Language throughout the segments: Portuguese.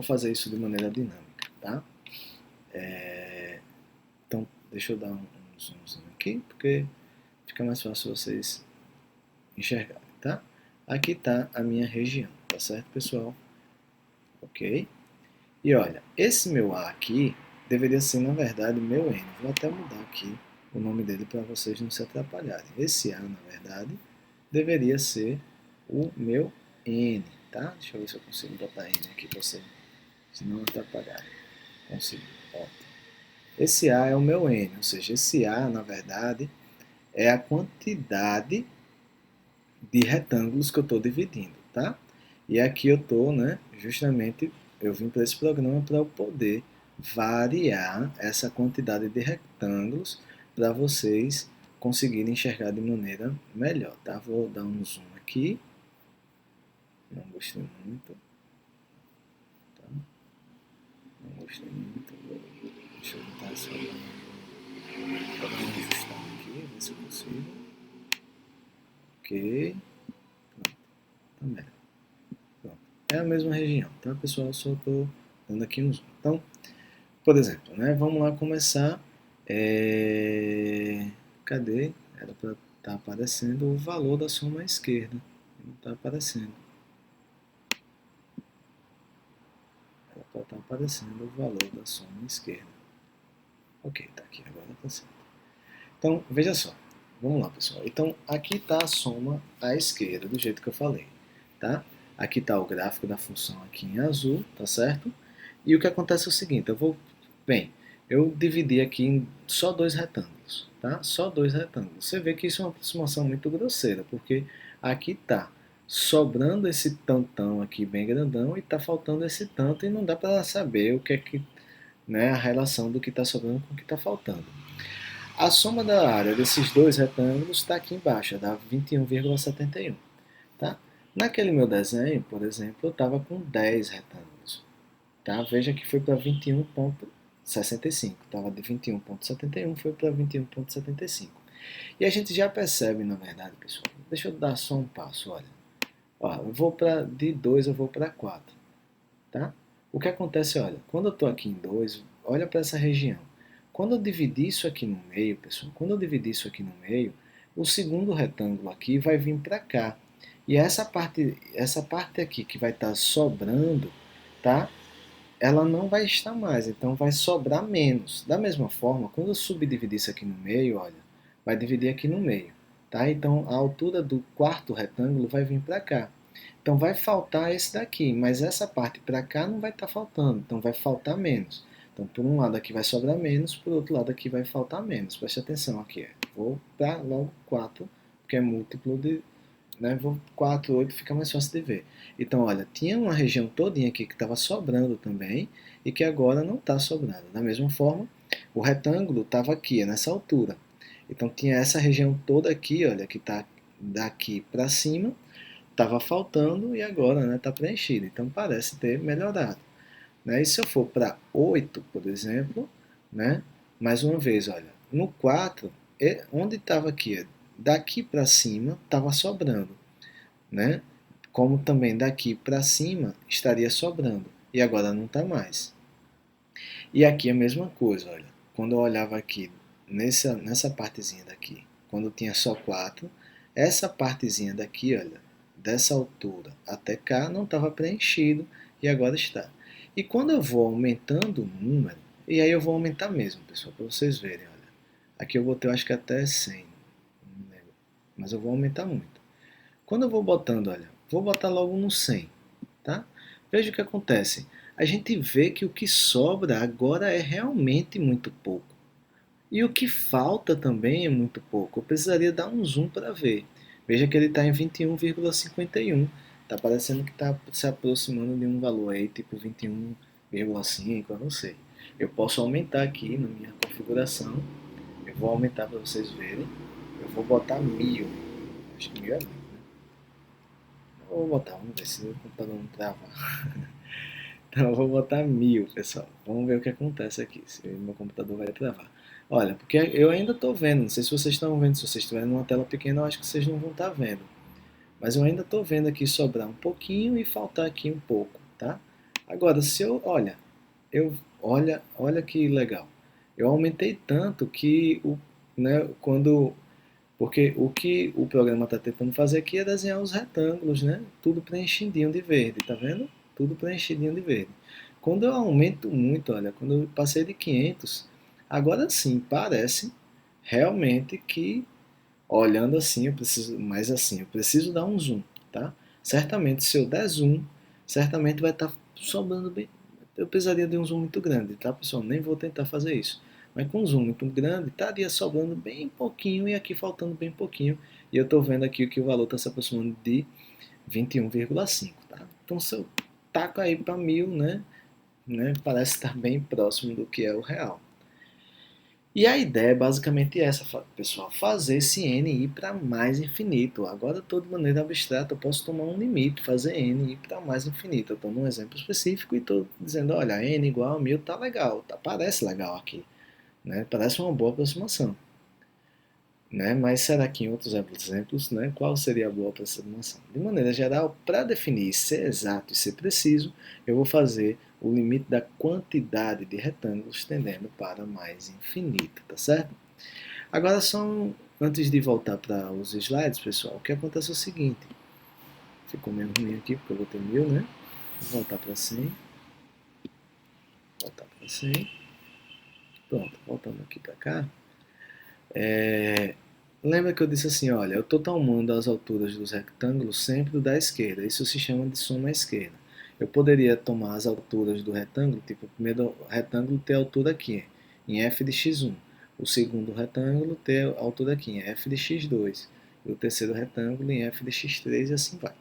fazer isso de maneira dinâmica, tá? Então, deixa eu dar um zoomzinho aqui, porque fica mais fácil vocês enxergarem, tá? Aqui está a minha região, tá certo, pessoal? Ok? E olha, esse meu A aqui deveria ser, na verdade, meu N. Vou até mudar aqui o nome dele para vocês não se atrapalharem. Esse A, na verdade, deveria ser o meu N, tá? Deixa eu ver se eu consigo botar N aqui para vocês não atrapalharem. Consigo, ótimo. Esse A é o meu N, ou seja, esse A, na verdade, é a quantidade de retângulos que eu estou dividindo, tá? E aqui eu estou, né, justamente, eu vim para esse programa para eu poder variar essa quantidade de retângulos para vocês conseguirem enxergar de maneira melhor, tá? Vou dar um zoom aqui, não gostei muito, tá? Não gostei muito, deixa eu botar só para ajustar aqui, ver se eu consigo. Ok, pronto, tá melhor. Pronto. É a mesma região, tá, pessoal? Só estou dando aqui um zoom. Então, por exemplo, né, vamos lá começar. Cadê? Era para estar aparecendo o valor da soma à esquerda. Não está aparecendo. Era para estar aparecendo o valor da soma à esquerda. Ok, está aqui, agora está certo. Então, veja só. Vamos lá, pessoal. Então, aqui está a soma à esquerda, do jeito que eu falei, tá? Aqui está o gráfico da função aqui em azul, tá certo? E o que acontece é o seguinte, eu dividi aqui em só dois retângulos, tá? Só dois retângulos. Você vê que isso é uma aproximação muito grosseira, porque aqui está sobrando esse tantão aqui bem grandão e está faltando esse tanto e não dá para saber o que é que, né, a relação do que está sobrando com o que está faltando. A soma da área desses dois retângulos está aqui embaixo, dá 21,71. Tá? Naquele meu desenho, por exemplo, eu estava com 10 retângulos. Tá? Veja que foi para 21,65. Estava de 21,71, foi para 21,75. E a gente já percebe, na verdade, pessoal. Deixa eu dar só um passo, olha. Ó, eu vou de 2 eu vou para 4. Tá? O que acontece, olha, quando eu estou aqui em 2, olha para essa região. Quando eu dividir isso aqui no meio, pessoal, quando eu dividir isso aqui no meio, o segundo retângulo aqui vai vir para cá. E essa parte aqui que vai estar sobrando, tá? Ela não vai estar mais, então vai sobrar menos. Da mesma forma, quando eu subdividir isso aqui no meio, olha, vai dividir aqui no meio, tá? Então a altura do quarto retângulo vai vir para cá. Então vai faltar esse daqui, mas essa parte para cá não vai estar faltando, então vai faltar menos. Então por um lado aqui vai sobrar menos, por outro lado aqui vai faltar menos. Preste atenção aqui, vou para logo 4, porque é múltiplo de, né? Vou 4, 8, fica mais fácil de ver. Então, olha, tinha uma região todinha aqui que estava sobrando também e que agora não está sobrando. Da mesma forma, o retângulo estava aqui, nessa altura. Então, tinha essa região toda aqui, olha, que está daqui para cima, estava faltando e agora está preenchido. Então, parece ter melhorado. Né? E se eu for para 8, por exemplo, né? Mais uma vez, olha, no 4, onde estava aqui, daqui para cima estava sobrando, né? Como também daqui para cima estaria sobrando, e agora não está mais. E aqui a mesma coisa, olha, quando eu olhava aqui nessa partezinha daqui, quando tinha só 4, essa partezinha daqui, olha, dessa altura até cá não estava preenchido e agora está. E quando eu vou aumentando o número, e aí eu vou aumentar mesmo, pessoal, para vocês verem, olha. Aqui eu botei, eu acho que até 100, não lembro, mas eu vou aumentar muito. Quando eu vou botando, olha, vou botar logo no 100, tá? Veja o que acontece. A gente vê que o que sobra agora é realmente muito pouco. E o que falta também é muito pouco. Eu precisaria dar um zoom para ver. Veja que ele está em 21,51. Está parecendo que está se aproximando de um valor aí, tipo 21,5, eu não sei. Eu posso aumentar aqui na minha configuração. Eu vou aumentar para vocês verem. Eu vou botar 1000. Acho que 1000 é muito. Eu vou botar, vamos ver se o computador não travar. Então eu vou botar 1000, pessoal. Vamos ver o que acontece aqui, se meu computador vai travar. Olha, porque eu ainda estou vendo, não sei se vocês estão vendo, se vocês estiverem numa tela pequena, eu acho que vocês não vão estar vendo. Mas eu ainda estou vendo aqui sobrar um pouquinho e faltar aqui um pouco, tá? Agora, se olha que legal. Eu aumentei tanto que né, porque o que o programa está tentando fazer aqui é desenhar os retângulos, né? Tudo preenchidinho de verde, tá vendo? Tudo preenchidinho de verde. Quando eu aumento muito, olha, quando eu passei de 500, agora sim parece realmente que, olhando assim, eu preciso dar um zoom, tá? Certamente, se eu der zoom, certamente vai estar sobrando bem. Eu precisaria de um zoom muito grande, tá, pessoal? Nem vou tentar fazer isso. Mas com um zoom muito grande, estaria sobrando bem pouquinho e aqui faltando bem pouquinho. E eu estou vendo aqui que o valor está se aproximando de 21,5, tá? Então, se eu taco aí para 1000, né, parece estar bem próximo do que é o real. E a ideia é basicamente essa, pessoal, fazer esse n ir para mais infinito. Agora, estou de maneira abstrata, eu posso tomar um limite, fazer n ir para mais infinito. Eu estou num exemplo específico e estou dizendo, olha, n igual a 1000 tá legal, tá, parece legal aqui, né? Parece uma boa aproximação. Né? Mas será que em outros exemplos, né, qual seria a boa aproximação? De maneira geral, para definir ser exato e ser preciso, eu vou fazer o limite da quantidade de retângulos tendendo para mais infinito, tá certo? Agora, antes de voltar para os slides, pessoal, o que acontece é o seguinte, ficou meio ruim aqui porque eu botei 1000, né? Vou voltar para 100, voltar para 100, pronto, voltando aqui para cá. Lembra que eu disse assim, olha, eu estou tomando as alturas dos retângulos sempre da esquerda, isso se chama de soma à esquerda. Eu poderia tomar as alturas do retângulo, tipo, o primeiro retângulo ter a altura aqui, em f de x1. O segundo retângulo ter a altura aqui, em f de x2. E o terceiro retângulo em f de x3 e assim vai.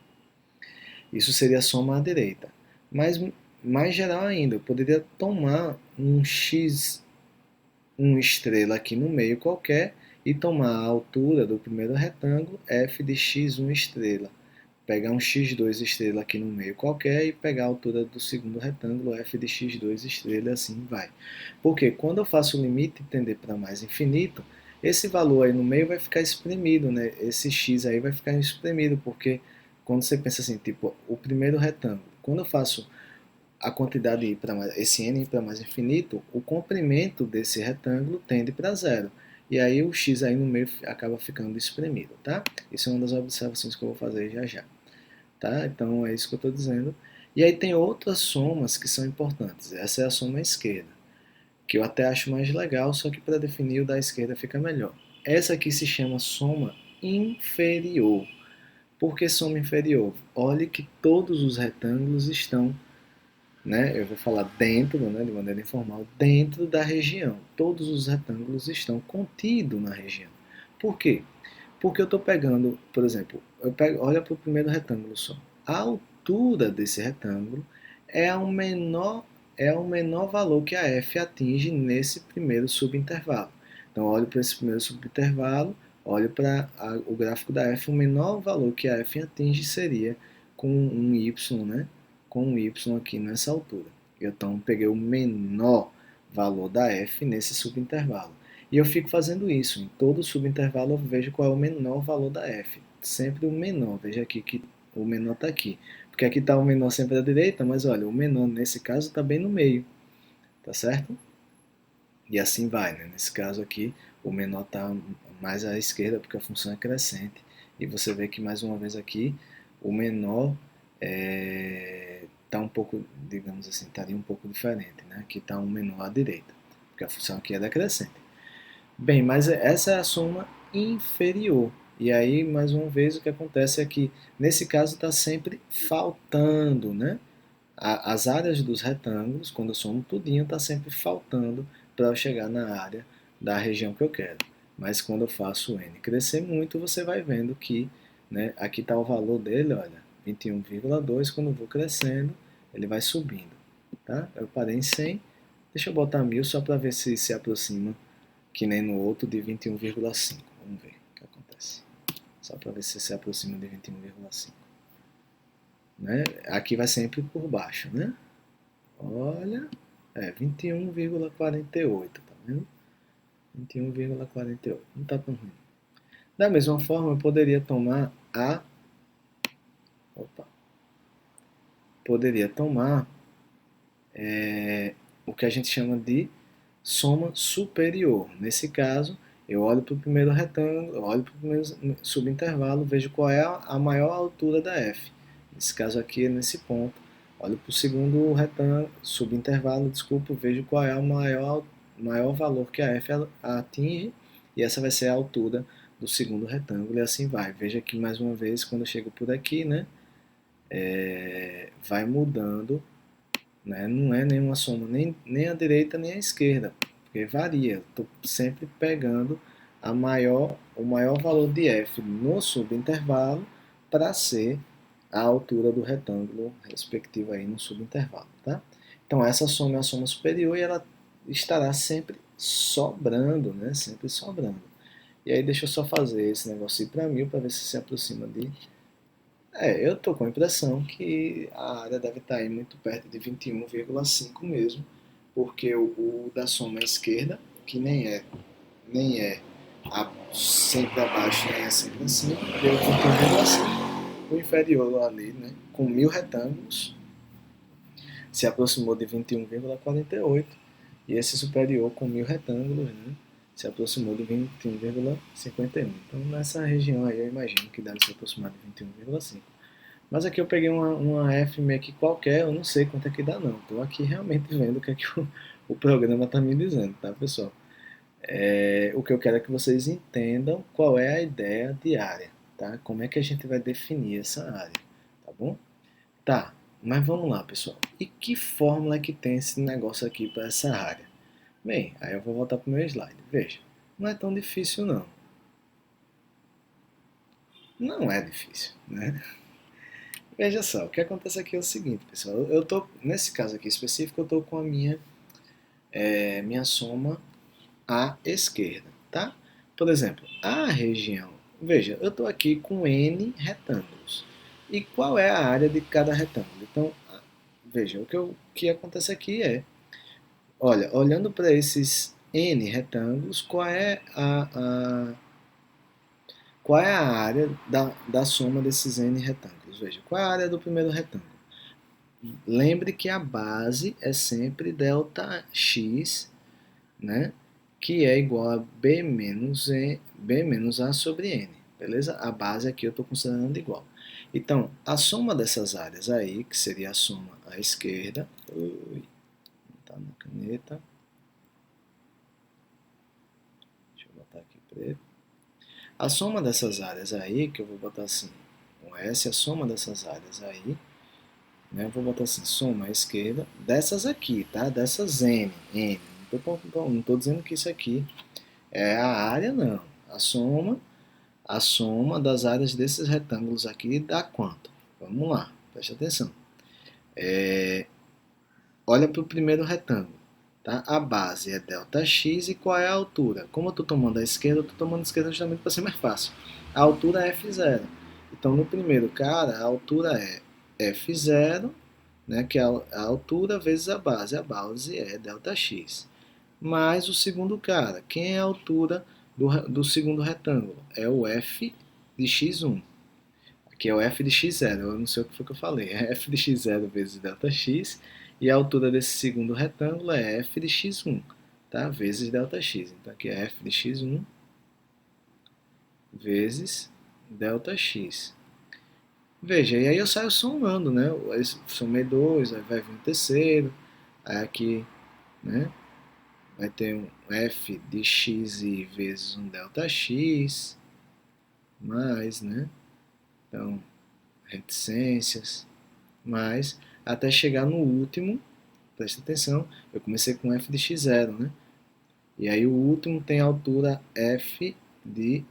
Isso seria a soma à direita. Mas, mais geral ainda, eu poderia tomar um x, uma estrela aqui no meio qualquer e tomar a altura do primeiro retângulo, f de x1 estrela. Pegar um x2 estrela aqui no meio qualquer e pegar a altura do segundo retângulo, f de x2 estrela, e assim vai. Porque quando eu faço o limite e tender para mais infinito, esse valor aí no meio vai ficar espremido, né? Esse x aí vai ficar espremido, porque quando você pensa assim, tipo, o primeiro retângulo, quando eu faço a quantidade ir para mais, esse n ir para mais infinito, o comprimento desse retângulo tende para zero. E aí o x aí no meio acaba ficando espremido, tá? Isso é uma das observações que eu vou fazer já já. Tá? Então é isso que eu estou dizendo. E aí tem outras somas que são importantes. Essa é a soma à esquerda, que eu até acho mais legal, só que para definir o da esquerda fica melhor. Essa aqui se chama soma inferior. Por que soma inferior? Olhe que todos os retângulos estão, né, eu vou falar dentro, né, de maneira informal, dentro da região. Todos os retângulos estão contidos na região. Por quê? Porque eu estou pegando, por exemplo, olha para o primeiro retângulo só. A altura desse retângulo é o menor valor que a f atinge nesse primeiro subintervalo. Então, olho para esse primeiro subintervalo, olho para o gráfico da f, o menor valor que a f atinge seria com um y, né? Com um y aqui nessa altura. Então, peguei o menor valor da f nesse subintervalo. E eu fico fazendo isso. Em todo subintervalo eu vejo qual é o menor valor da f. Sempre o menor. Veja aqui que o menor está aqui. Porque aqui está o menor sempre à direita, mas olha, o menor nesse caso está bem no meio. Tá certo? E assim vai, né? Nesse caso aqui, o menor está mais à esquerda porque a função é crescente. E você vê que mais uma vez aqui, o menor está um pouco, digamos assim, estaria um pouco diferente. Né? Aqui está um menor à direita, porque a função aqui é decrescente. Bem, mas essa é a soma inferior. E aí, mais uma vez, o que acontece é que, nesse caso, está sempre faltando, né? As áreas dos retângulos, quando eu somo tudinho, está sempre faltando para eu chegar na área da região que eu quero. Mas quando eu faço o n crescer muito, você vai vendo que, né, aqui está o valor dele, olha, 21,2, quando eu vou crescendo, ele vai subindo. Tá? Eu parei em 100, deixa eu botar 1000 só para ver se aproxima que nem no outro de 21,5. Vamos ver o que acontece. Só para ver se aproxima de 21,5. Né? Aqui vai sempre por baixo, né? Olha, 21,48, tá vendo? 21,48, não está tão ruim. Da mesma forma, eu poderia tomar Opa. Poderia tomar o que a gente chama de soma superior. Nesse caso, eu olho para o primeiro retângulo, eu olho para o primeiro subintervalo, vejo qual é a maior altura da f. Nesse caso aqui, nesse ponto, olho para o segundo retângulo, subintervalo, desculpa, vejo qual é o maior valor que a f atinge, e essa vai ser a altura do segundo retângulo, e assim vai. Veja aqui mais uma vez, quando eu chego por aqui, né, vai mudando, né? Não é nenhuma soma nem à direita nem à esquerda, porque varia. Estou sempre pegando o maior valor de f no subintervalo para ser a altura do retângulo respectivo aí no subintervalo, tá? Então essa soma é a soma superior e ela estará sempre sobrando, né? Sempre sobrando. E aí deixa eu só fazer esse negócio para 1000 para ver se aproxima de... eu estou com a impressão que a área deve estar aí muito perto de 21,5 mesmo, porque o da soma à esquerda, que nem é sempre abaixo, nem é sempre acima, deu 21,5. O inferior ali, né, com 1000 retângulos, se aproximou de 21,48, e esse superior com 1000 retângulos, né, se aproximou de 21,51. Então nessa região aí eu imagino que deve se aproximar de 21,5. Mas aqui eu peguei uma FMAC qualquer, eu não sei quanto é que dá não. Estou aqui realmente vendo o que é que o programa está me dizendo, tá, pessoal? O que eu quero é que vocês entendam qual é a ideia de área, tá? Como é que a gente vai definir essa área, tá bom? Tá, mas vamos lá, pessoal. E que fórmula é que tem esse negócio aqui para essa área? Bem, aí eu vou voltar para o meu slide. Veja, não é tão difícil não. Não é difícil, né? Veja só, o que acontece aqui é o seguinte, pessoal. Eu tô, nesse caso aqui específico, eu estou com a minha soma à esquerda, tá? Por exemplo, a região... Veja, eu estou aqui com N retângulos. E qual é a área de cada retângulo? Então, veja, o que acontece aqui é... Olha, olhando para esses N retângulos, qual é a área da soma desses N retângulos? Veja, qual é a área do primeiro retângulo? Lembre que a base é sempre ΔX, né? Que é igual a B menos A sobre N, beleza? A base aqui eu estou considerando igual. Então, a soma dessas áreas aí, que seria a soma à esquerda, tá na caneta, deixa eu botar aqui preto. A soma dessas áreas aí, que eu vou botar assim, com S, a soma dessas áreas aí, né? Eu vou botar assim, soma à esquerda, dessas aqui, tá? Dessas N. Não estou dizendo que isso aqui é a área, não. A soma das áreas desses retângulos aqui dá quanto? Vamos lá, preste atenção. Olha para o primeiro retângulo. Tá? A base é ΔX e qual é a altura? Como eu estou tomando a esquerda, eu estou tomando a esquerda justamente para ser mais fácil. A altura é F0. Então, no primeiro cara, a altura é F0, né, que é a altura vezes a base. A base é ΔX. Mais o segundo cara. Quem é a altura do segundo retângulo? É o F de x1. Aqui é o F de x0. Eu não sei o que foi que eu falei. É F de x0 vezes ΔX. E a altura desse segundo retângulo é F de x1, tá? Vezes ΔX. Então aqui é F de x1 vezes ΔX. Veja, e aí eu saio somando, né? Eu somei 2, aí vai vir o terceiro. Aí aqui, né? Vai ter um F de xi vezes um ΔX, mais, né? Então, reticências, mais, até chegar no último, presta atenção, eu comecei com F de x0, né? E aí o último tem a altura F de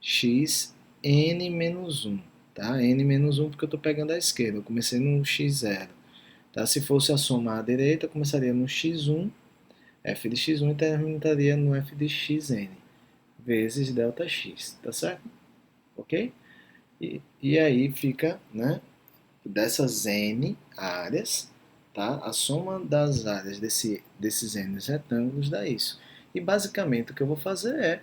xn menos 1, tá? N menos 1 porque eu estou pegando a esquerda, eu comecei no x0. Tá? Se fosse a soma à direita, eu começaria no x1, F de x1 e terminaria no F de xn vezes ΔX, tá certo? Ok? E aí fica, né, dessas N áreas, tá? A soma das áreas desses N retângulos dá isso. E basicamente o que eu vou fazer é,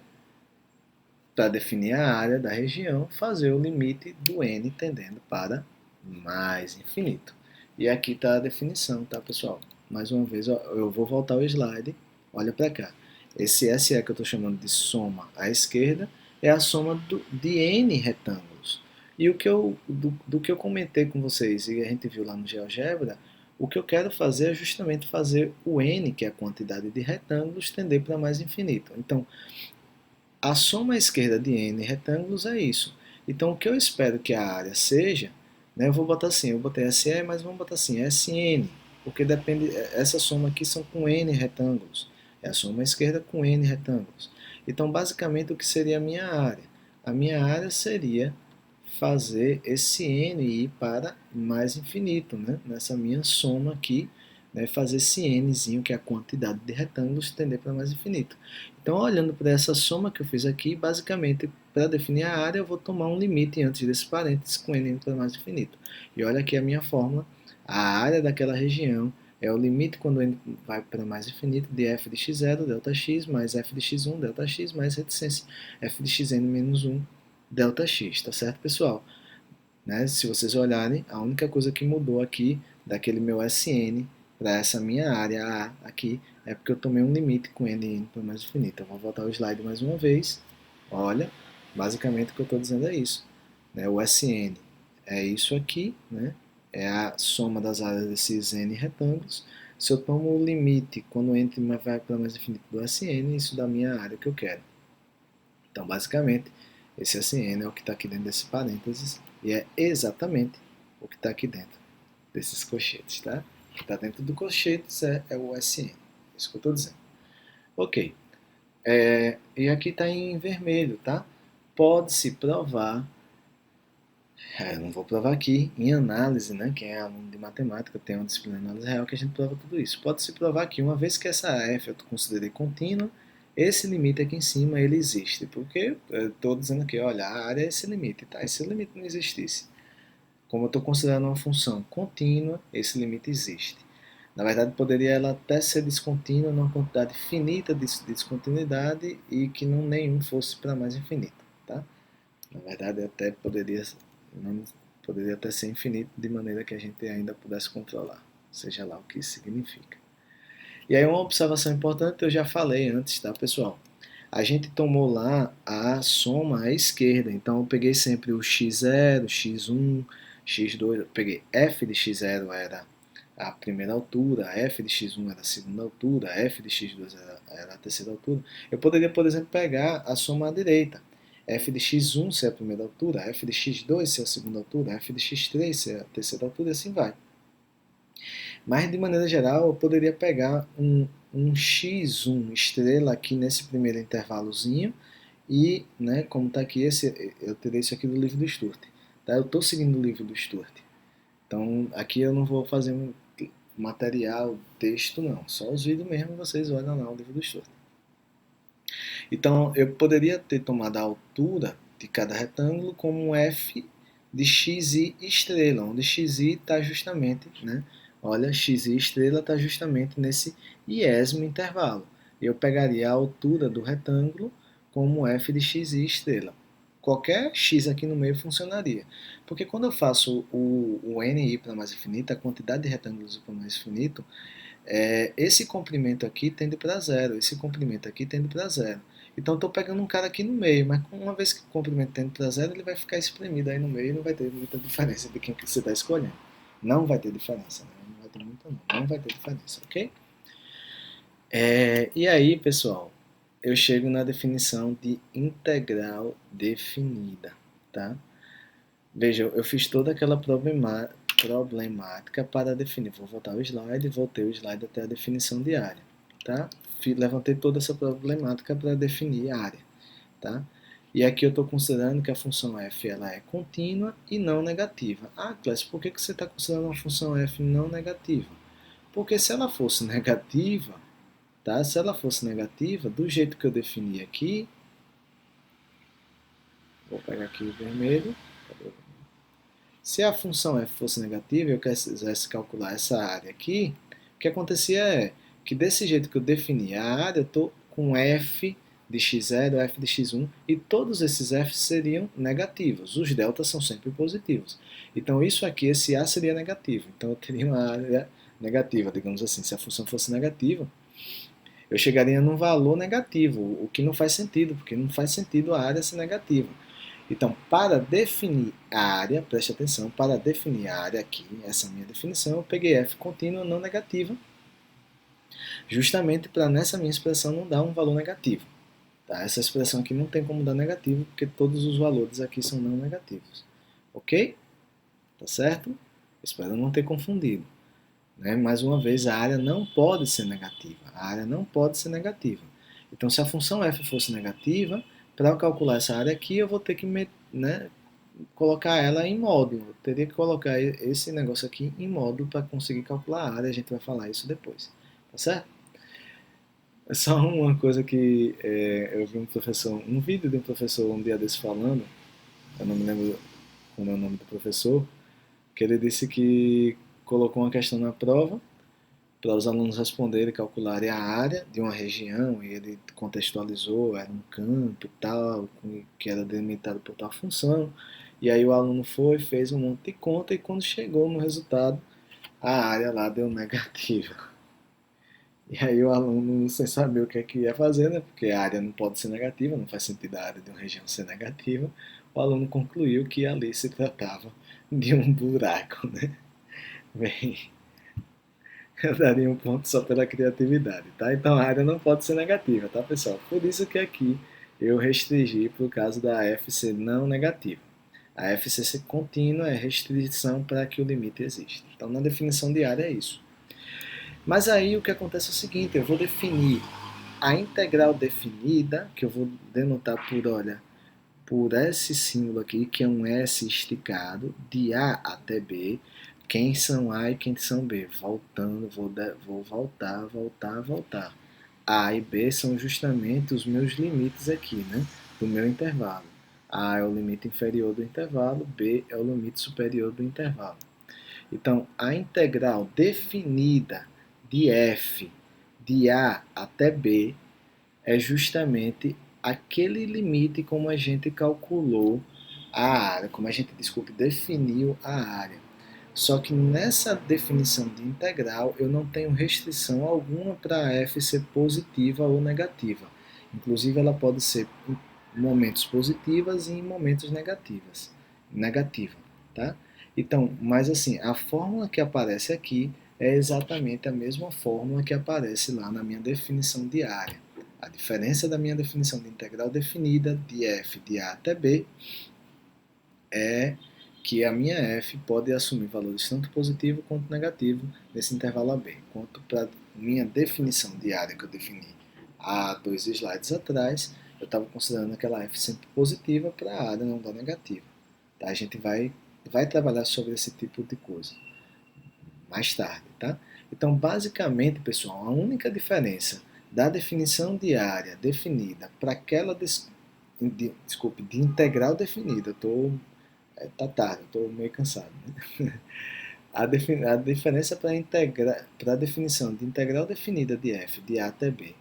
para definir a área da região, fazer o limite do N tendendo para mais infinito. E aqui está a definição, tá, pessoal? Mais uma vez, ó, eu vou voltar o slide, olha para cá. Esse SE que eu estou chamando de soma à esquerda é a soma de N retângulos. E o que do que eu comentei com vocês e a gente viu lá no GeoGebra, o que eu quero fazer é justamente fazer o N, que é a quantidade de retângulos, tender para mais infinito. Então, a soma à esquerda de N retângulos é isso. Então, o que eu espero que a área seja, né, eu vou botar assim, eu botei SE, mas vamos botar assim, SN, porque depende, essa soma aqui são com N retângulos. É a soma à esquerda com N retângulos. Então, basicamente, o que seria a minha área? A minha área seria fazer esse N ir para mais infinito, né? Nessa minha soma aqui, né? Fazer esse Nzinho, que é a quantidade de retângulos, tender para mais infinito. Então, olhando para essa soma que eu fiz aqui, basicamente, para definir a área, eu vou tomar um limite antes desse parênteses com N para mais infinito. E olha aqui a minha fórmula, a área daquela região é o limite quando N vai para mais infinito de f de x0, Δx, mais f de x1, Δx, mais reticência f de xn menos 1, ΔX, tá certo, pessoal? Né? Se vocês olharem, a única coisa que mudou aqui daquele meu SN para essa minha área A aqui é porque eu tomei um limite com N para mais infinito. Eu vou voltar o slide mais uma vez. Olha, basicamente o que eu estou dizendo é isso. Né? O SN é isso aqui, né? É a soma das áreas desses N retângulos. Se eu tomo o limite quando N vai para mais infinito do SN, isso dá a minha área que eu quero. Então, basicamente, esse SN é o que está aqui dentro desse parênteses e é exatamente o que está aqui dentro desses colchetes, tá? O que está dentro do colchetes é o SN, é isso que eu estou dizendo. Ok, e aqui está em vermelho, tá? Pode-se provar, eu não vou provar aqui, em análise, né? Quem é aluno de matemática tem uma disciplina de análise real que a gente prova tudo isso. Pode-se provar que uma vez que essa f eu considerei contínua, esse limite aqui em cima ele existe, porque eu estou dizendo aqui, olha, a área é esse limite, tá? E se o limite não existisse, como eu estou considerando uma função contínua, esse limite existe. Na verdade, poderia ela até ser descontínua numa quantidade finita de descontinuidade e que não nenhum fosse para mais infinito, tá? Na verdade, até poderia até ser infinito de maneira que a gente ainda pudesse controlar, seja lá o que isso significa. E aí uma observação importante eu já falei antes, tá, pessoal? A gente tomou lá a soma à esquerda, então eu peguei sempre o x0, x1, x2, eu peguei f de x0 era a primeira altura, f de x1 era a segunda altura, f de x2 era a terceira altura. Eu poderia, por exemplo, pegar a soma à direita, f de x1 ser a primeira altura, f de x2 ser a segunda altura, f de x3 ser a terceira altura e assim vai. Mas, de maneira geral, eu poderia pegar um x1 estrela aqui nesse primeiro intervalozinho e, né, como está aqui, eu tirei isso aqui do livro do Sturt. Tá? Eu estou seguindo o livro do Sturt. Então, aqui eu não vou fazer um material, texto, não. Só os vídeos mesmo, vocês olham lá o livro do Sturt. Então, eu poderia ter tomado a altura de cada retângulo como um f de xi estrela, onde xi está justamente, né? Olha, xi estrela está justamente nesse iésimo intervalo. Eu pegaria a altura do retângulo como f de xi estrela. Qualquer x aqui no meio funcionaria. Porque quando eu faço o n ir para mais infinito, a quantidade de retângulos ir para mais infinito, esse comprimento aqui tende para zero, esse comprimento aqui tende para zero. Então estou pegando um cara aqui no meio, mas uma vez que o comprimento tende para zero, ele vai ficar espremido aí no meio e não vai ter muita diferença de quem que você está escolhendo. Não vai ter diferença, né? Não vai ter muita não vai ter diferença, ok? E aí, pessoal, eu chego na definição de integral definida, tá? Veja, eu fiz toda aquela problemática para definir. Vou voltar o slide, voltei o slide até a definição de área, tá? Levantei toda essa problemática para definir a área, tá? E aqui eu estou considerando que a função f ela é contínua e não negativa. Ah, Clécio, por que você está considerando uma função f não negativa? Porque se ela fosse negativa, tá? Se ela fosse negativa, do jeito que eu defini aqui, vou pegar aqui o vermelho. Se a função f fosse negativa e eu quisesse calcular essa área aqui, o que acontecia é que desse jeito que eu defini a área, eu estou com f de x0, f de x1, e todos esses f's seriam negativos. Os deltas são sempre positivos. Então, isso aqui, esse a seria negativo. Então, eu teria uma área negativa, digamos assim. Se a função fosse negativa, eu chegaria num valor negativo, o que não faz sentido, porque não faz sentido a área ser negativa. Então, para definir a área, preste atenção, para definir a área aqui, essa minha definição, eu peguei f contínua não negativa, justamente para nessa minha expressão não dar um valor negativo. Tá? Essa expressão aqui não tem como dar negativo, porque todos os valores aqui são não negativos. Ok? Tá certo? Espero não ter confundido. Né? Mais uma vez, a área não pode ser negativa. A área não pode ser negativa. Então, se a função f fosse negativa, para eu calcular essa área aqui, eu vou ter que colocar ela em módulo. Eu teria que colocar esse negócio aqui em módulo para conseguir calcular a área. A gente vai falar isso depois. Tá certo? É só uma coisa que eu vi um vídeo de um professor um dia desse falando, eu não me lembro como é o nome do professor, que ele disse que colocou uma questão na prova para os alunos responderem e calcularem a área de uma região, e ele contextualizou, era um campo e tal, que era delimitado por tal função, e aí o aluno foi, fez um monte de conta, e quando chegou no resultado, a área lá deu negativa. E aí o aluno, sem saber o que é que ia fazer, né, porque a área não pode ser negativa, não faz sentido a área de uma região ser negativa, o aluno concluiu que ali se tratava de um buraco, né? Bem, eu daria um ponto só pela criatividade, tá? Então a área não pode ser negativa, tá, pessoal? Por isso que aqui eu restringi para o caso da f ser não negativa. A f ser contínua é restrição para que o limite exista. Então na definição de área é isso. Mas aí o que acontece é o seguinte, eu vou definir a integral definida, que eu vou denotar por, olha, por esse símbolo aqui, que é um S esticado, de A até B, quem são A e quem são B. Voltando, vou voltar, voltar, voltar. A e B são justamente os meus limites aqui, né? Do meu intervalo. A é o limite inferior do intervalo, B é o limite superior do intervalo. Então, a integral definida de f de A até B é justamente aquele limite como a gente calculou a área, como a gente, definiu a área. Só que nessa definição de integral eu não tenho restrição alguma para f ser positiva ou negativa. Inclusive ela pode ser em momentos positivas e em momentos negativa, tá? Então, mas assim, a fórmula que aparece aqui é exatamente a mesma fórmula que aparece lá na minha definição de área. A diferença da minha definição de integral definida de f de A até B é que a minha f pode assumir valores tanto positivo quanto negativo nesse intervalo AB. Quanto para minha definição de área que eu defini há 2 slides atrás, eu estava considerando aquela f sempre positiva para a área não dar negativa. Tá? A gente vai trabalhar sobre esse tipo de coisa mais tarde, tá? Então, basicamente, pessoal, a única diferença da definição de área definida para aquela de integral definida, tá tarde, estou meio cansado, né? A diferença para a definição de integral definida de f de A até B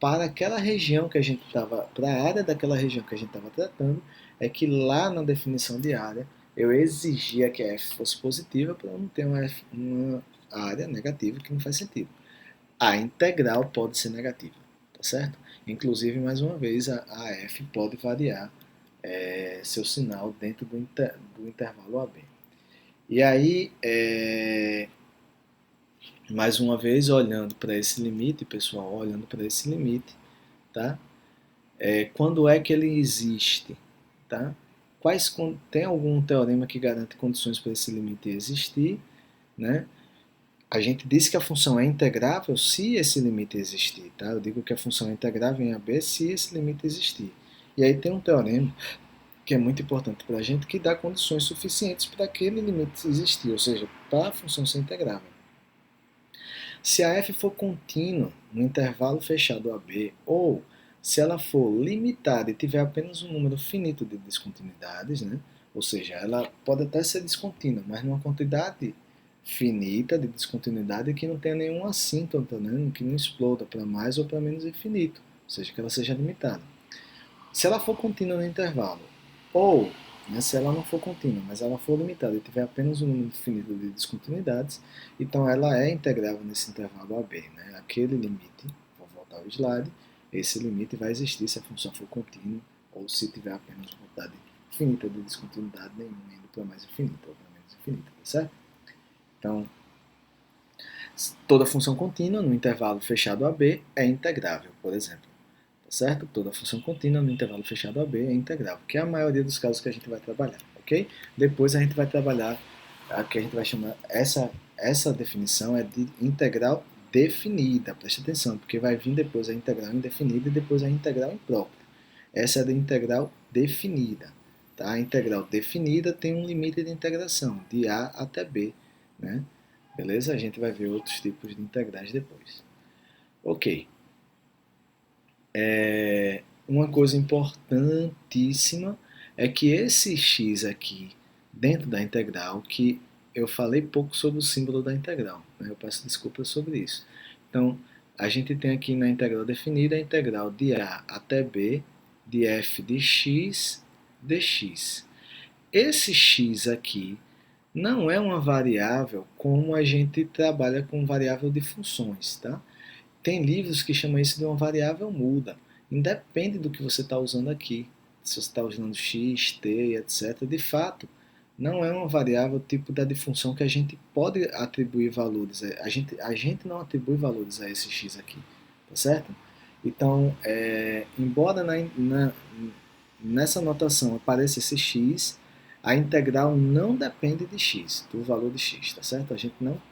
para aquela região que a gente estava, para a área daquela região que a gente estava tratando, é que lá na definição de área eu exigia que a f fosse positiva para eu não ter uma área negativa, que não faz sentido. A integral pode ser negativa, tá certo? Inclusive, mais uma vez, a f pode variar seu sinal dentro do intervalo AB. E aí, mais uma vez, olhando para esse limite, pessoal, olhando para esse limite, tá? Quando é que ele existe, tá? Tem algum teorema que garante condições para esse limite existir, né? A gente disse que a função é integrável se esse limite existir, tá? Eu digo que a função é integrável em AB se esse limite existir. E aí tem um teorema que é muito importante para a gente, que dá condições suficientes para aquele limite existir, ou seja, para a função ser integrável. Se a f for contínua no intervalo fechado AB, ou se ela for limitada e tiver apenas um número finito de descontinuidades, né? Ou seja, ela pode até ser descontínua, mas numa quantidade finita de descontinuidade que não tenha nenhum assíntota, né? Que não exploda para mais ou para menos infinito. seja, que ela seja limitada. Se ela for contínua no intervalo, ou se ela não for contínua, mas ela for limitada e tiver apenas um número infinito de descontinuidades, então ela é integrável nesse intervalo AB. Né? Aquele limite, vou voltar ao slide, esse limite vai existir se a função for contínua ou se tiver apenas uma quantidade infinita de descontinuidade, nenhuma indo para mais infinita ou para menos infinita, tá certo? Então, toda função contínua no intervalo fechado AB é integrável, por exemplo. Tá certo? Toda função contínua no intervalo fechado AB é integrável, que é a maioria dos casos que a gente vai trabalhar, ok? Depois a gente vai trabalhar a que a gente vai chamar, essa definição é de integral definida, preste atenção, porque vai vir depois a integral indefinida e depois a integral imprópria. Essa é a de integral definida. Tá? A integral definida tem um limite de integração, de A até B. Né? Beleza? A gente vai ver outros tipos de integrais depois. Ok. Uma coisa importantíssima é que esse x aqui, dentro da integral, que eu falei pouco sobre o símbolo da integral, né? Eu peço desculpas sobre isso. Então, a gente tem aqui na integral definida a integral de a até b, de f de x dx. Esse x aqui não é uma variável como a gente trabalha com variável de funções, tá? Tem livros que chamam isso de uma variável muda. Independe do que você está usando aqui. Se você está usando x, t, etc. De fato, não é uma variável tipo da de função que a gente pode atribuir valores. A gente não atribui valores a esse x aqui. Tá certo? Então, embora nessa notação apareça esse x, a integral não depende de x, do valor de x. Tá certo? A gente não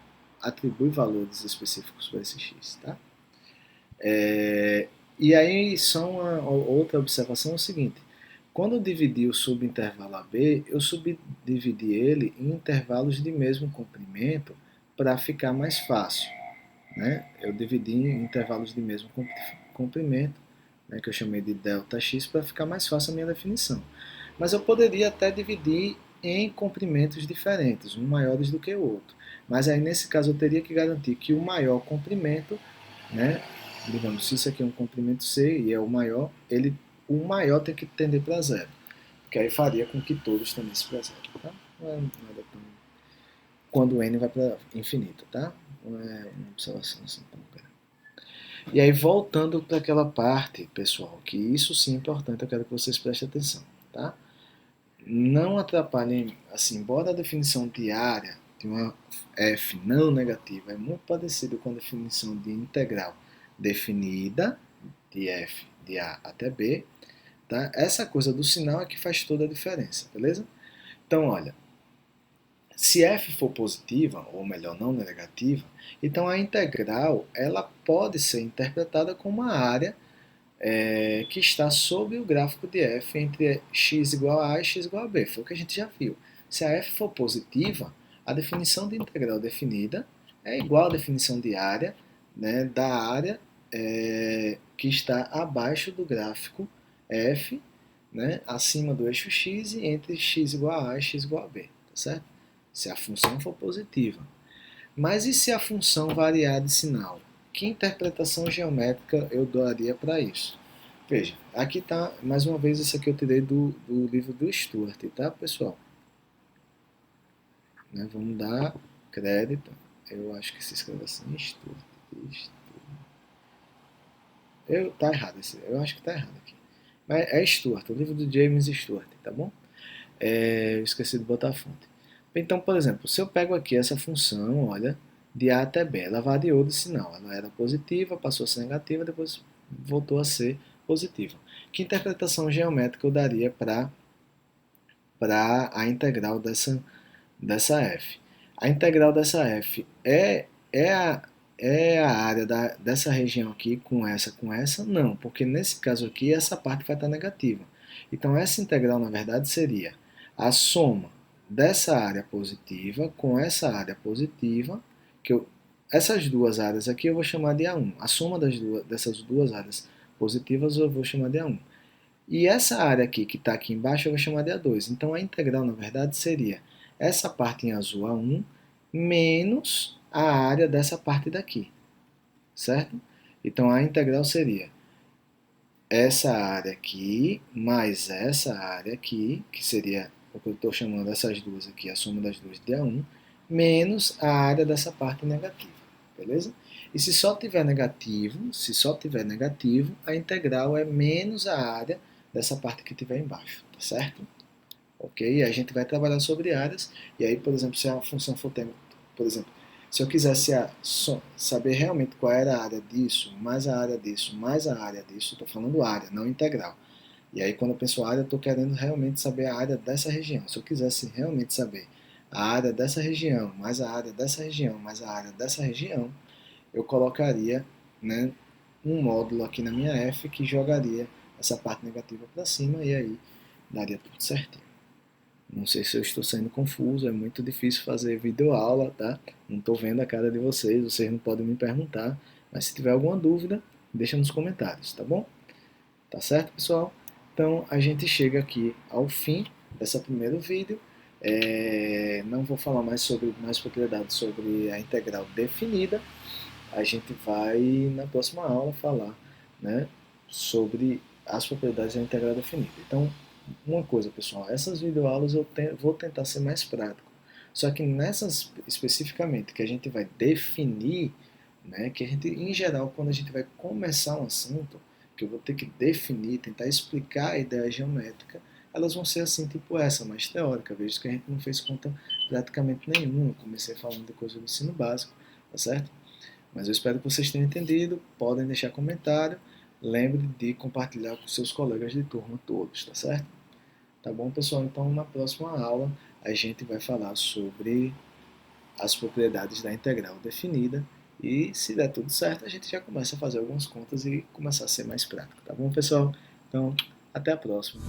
atribui valores específicos para esse x. Tá? E aí, só uma outra observação é o seguinte: quando eu dividi o subintervalo AB, eu subdividi ele em intervalos de mesmo comprimento para ficar mais fácil. Né? Eu dividi em intervalos de mesmo comprimento, né, que eu chamei de ΔX, para ficar mais fácil a minha definição. Mas eu poderia até dividir em comprimentos diferentes, um maiores do que o outro. Mas aí, nesse caso, eu teria que garantir que o maior comprimento, né, digamos, se isso aqui é um comprimento C e é o maior tem que tender para zero. Que aí faria com que todos tendessem para zero. Tá? Não é nada tão... Quando o n vai para infinito, tá? Não é uma observação assim tão grande. E aí, voltando para aquela parte, pessoal, que isso sim é importante, eu quero que vocês prestem atenção, tá? Não atrapalhem, assim, embora a definição de área de uma f não negativa é muito parecida com a definição de integral definida, de f de a até b, tá? Essa coisa do sinal é que faz toda a diferença, beleza? Então, olha, se f for positiva, ou melhor, não negativa, então a integral ela pode ser interpretada como uma área que está sob o gráfico de f entre x igual a e x igual a b. Foi o que a gente já viu. Se a f for positiva, a definição de integral definida é igual à definição de área, né, da área que está abaixo do gráfico f, né, acima do eixo x e entre x igual a e x igual a b. Tá certo? Se a função for positiva. Mas e se a função variar de sinal? Que interpretação geométrica eu daria para isso? Veja, aqui está, mais uma vez, isso aqui eu tirei do livro do Stuart, tá, pessoal? Né, vamos dar crédito. Eu acho que se escreve assim, Stuart. Tá errado esse, eu acho que tá errado aqui. Mas é Stuart, o livro do James Stuart, tá bom? Eu esqueci de botar a fonte. Então, por exemplo, se eu pego aqui essa função, olha, de A até B, ela variou de sinal. Ela era positiva, passou a ser negativa, depois voltou a ser positiva. Que interpretação geométrica eu daria para a integral dessa f? A integral dessa f é a área dessa região aqui com essa? Não, porque nesse caso aqui essa parte vai estar negativa. Então essa integral na verdade seria a soma dessa área positiva com essa área positiva, essas duas áreas aqui eu vou chamar de A1. A soma dessas duas áreas positivas eu vou chamar de A1. E essa área aqui que está aqui embaixo eu vou chamar de A2. Então a integral na verdade seria essa parte em azul A1 menos a área dessa parte daqui, certo? Então a integral seria essa área aqui mais essa área aqui, que seria o que eu estou chamando essas duas aqui, a soma das duas de A1, menos a área dessa parte negativa, beleza? E se só tiver negativo, a integral é menos a área dessa parte que tiver embaixo, tá certo? Ok? E a gente vai trabalhar sobre áreas, e aí, por exemplo, se a função for ter, por exemplo, se eu quisesse saber realmente qual era a área disso, mais a área disso, mais a área disso, estou falando área, não integral. E aí, quando eu penso área, eu estou querendo realmente saber a área dessa região. Se eu quisesse realmente saber a área dessa região, mais a área dessa região, mais a área dessa região, eu colocaria, né, um módulo aqui na minha f que jogaria essa parte negativa para cima e aí daria tudo certinho. Não sei se eu estou sendo confuso, é muito difícil fazer videoaula, tá? Não estou vendo a cara de vocês não podem me perguntar, mas se tiver alguma dúvida, deixa nos comentários, tá bom? Tá certo, pessoal? Então, a gente chega aqui ao fim desse primeiro vídeo. Não vou falar mais propriedades sobre a integral definida. A gente vai, na próxima aula, falar, né, sobre as propriedades da integral definida. Então, uma coisa, pessoal, essas videoaulas vou tentar ser mais prático. Só que nessas especificamente que a gente vai definir, né, que a gente, em geral, quando a gente vai começar um assunto, que eu vou ter que definir, tentar explicar a ideia geométrica, elas vão ser assim, tipo essa, mais teórica, veja que a gente não fez conta praticamente nenhuma. Eu comecei falando de coisa do ensino básico, tá certo? Mas eu espero que vocês tenham entendido. Podem deixar comentário. Lembre de compartilhar com seus colegas de turma todos, tá certo? Tá bom, pessoal? Então, na próxima aula, a gente vai falar sobre as propriedades da integral definida. E, se der tudo certo, a gente já começa a fazer algumas contas e começar a ser mais prático. Tá bom, pessoal? Então, até a próxima.